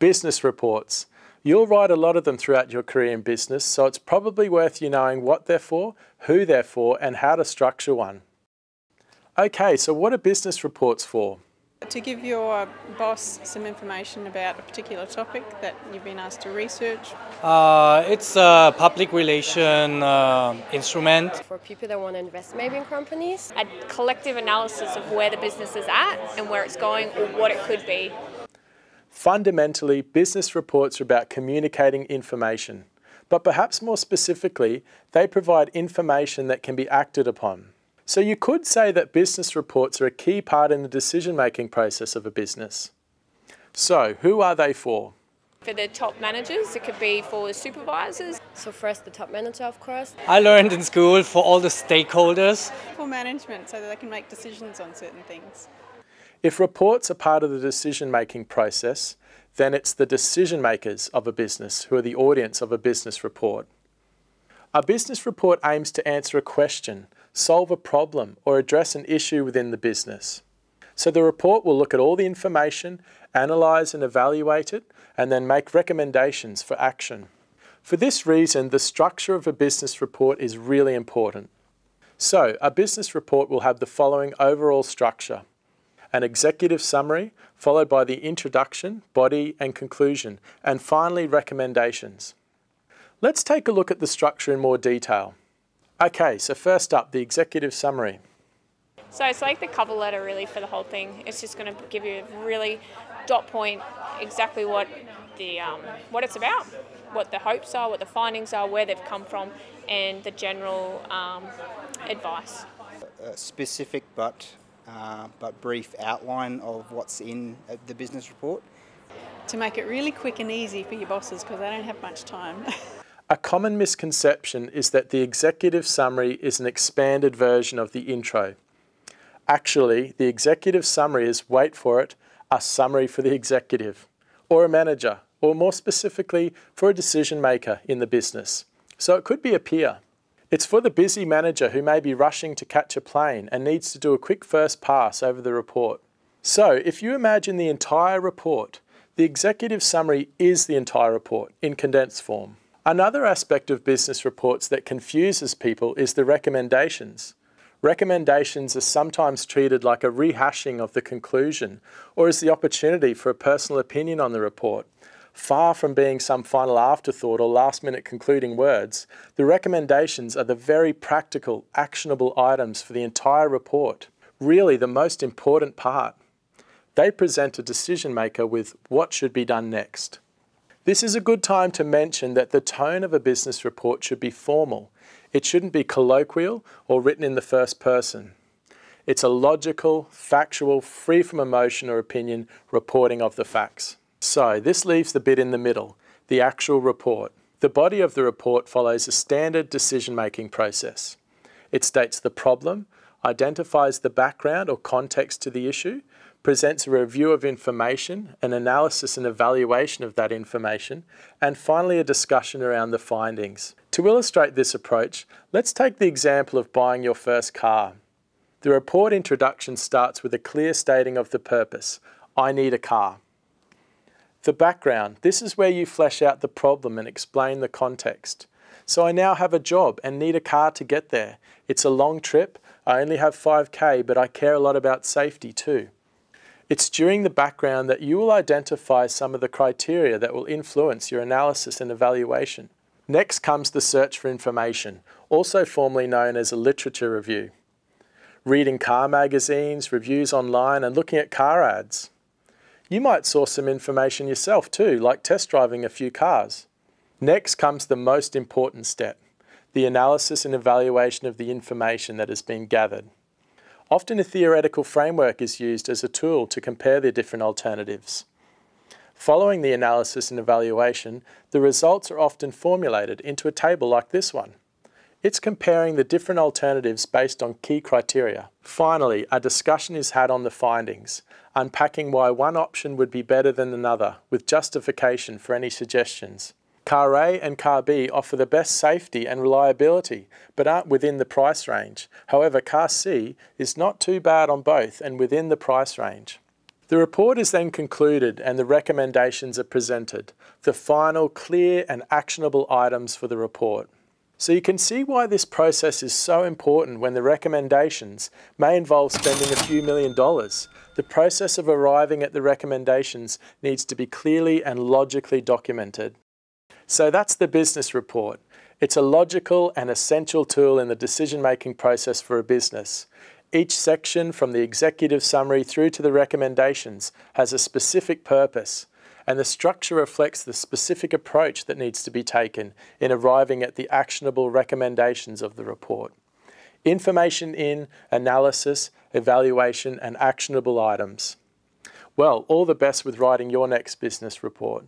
Business reports. You'll write a lot of them throughout your career in business, so it's probably worth you knowing what they're for, who they're for, and how to structure one. Okay, so what are business reports for? To give your boss some information about a particular topic that you've been asked to research. It's a public relation instrument. For people that want to invest maybe in companies. A collective analysis of where the business is at and where it's going or what it could be. Fundamentally, business reports are about communicating information, but perhaps more specifically, they provide information that can be acted upon. So you could say that business reports are a key part in the decision-making process of a business. So, who are they for? For the top managers, it could be for the supervisors. So first the top manager, of course. I learned in school for all the stakeholders. For management, so that they can make decisions on certain things. If reports are part of the decision-making process, then it's the decision makers of a business who are the audience of a business report. A business report aims to answer a question, solve a problem, or address an issue within the business. So the report will look at all the information, analyse and evaluate it, and then make recommendations for action. For this reason, the structure of a business report is really important. So, a business report will have the following overall structure: an executive summary, followed by the introduction, body and conclusion, and finally recommendations. Let's take a look at the structure in more detail. Okay, so first up, the executive summary. So it's like the cover letter really for the whole thing. It's just going to give you a really dot point exactly what it's about, what the hopes are, what the findings are, where they've come from, and the general advice. A specific but brief outline of what's in the business report. To make it really quick and easy for your bosses because they don't have much time. A common misconception is that the executive summary is an expanded version of the intro. Actually, the executive summary is, wait for it, a summary for the executive, or a manager, or more specifically, for a decision maker in the business. So it could be a peer. It's for the busy manager who may be rushing to catch a plane and needs to do a quick first pass over the report. So if you imagine the entire report, the executive summary is the entire report in condensed form. Another aspect of business reports that confuses people is the recommendations. Recommendations are sometimes treated like a rehashing of the conclusion or as the opportunity for a personal opinion on the report. Far from being some final afterthought or last-minute concluding words, the recommendations are the very practical, actionable items for the entire report, really the most important part. They present a decision maker with what should be done next. This is a good time to mention that the tone of a business report should be formal. It shouldn't be colloquial or written in the first person. It's a logical, factual, free from emotion or opinion reporting of the facts. So this leaves the bit in the middle, the actual report. The body of the report follows a standard decision-making process. It states the problem, identifies the background or context to the issue, presents a review of information, an analysis and evaluation of that information, and finally a discussion around the findings. To illustrate this approach, let's take the example of buying your first car. The report introduction starts with a clear stating of the purpose: I need a car. The background: this is where you flesh out the problem and explain the context. So I now have a job and need a car to get there. It's a long trip, I only have 5K, but I care a lot about safety too. It's during the background that you will identify some of the criteria that will influence your analysis and evaluation. Next comes the search for information, also formerly known as a literature review. Reading car magazines, reviews online, and looking at car ads. You might source some information yourself too, like test driving a few cars. Next comes the most important step, the analysis and evaluation of the information that has been gathered. Often a theoretical framework is used as a tool to compare the different alternatives. Following the analysis and evaluation, the results are often formulated into a table like this one. It's comparing the different alternatives based on key criteria. Finally, a discussion is had on the findings, unpacking why one option would be better than another, with justification for any suggestions. Car A and Car B offer the best safety and reliability, but aren't within the price range. However, Car C is not too bad on both and within the price range. The The report is then concluded and the recommendations are presented, the final clear and actionable items for the report. So you can see why this process is so important when the recommendations may involve spending a few $1,000,000. The process of arriving at the recommendations needs to be clearly and logically documented. So that's the business report. It's a logical and essential tool in the decision-making process for a business. Each section, from the executive summary through to the recommendations, has a specific purpose, and the structure reflects the specific approach that needs to be taken in arriving at the actionable recommendations of the report. Information in, analysis, evaluation, and actionable items. Well, all the best with writing your next business report.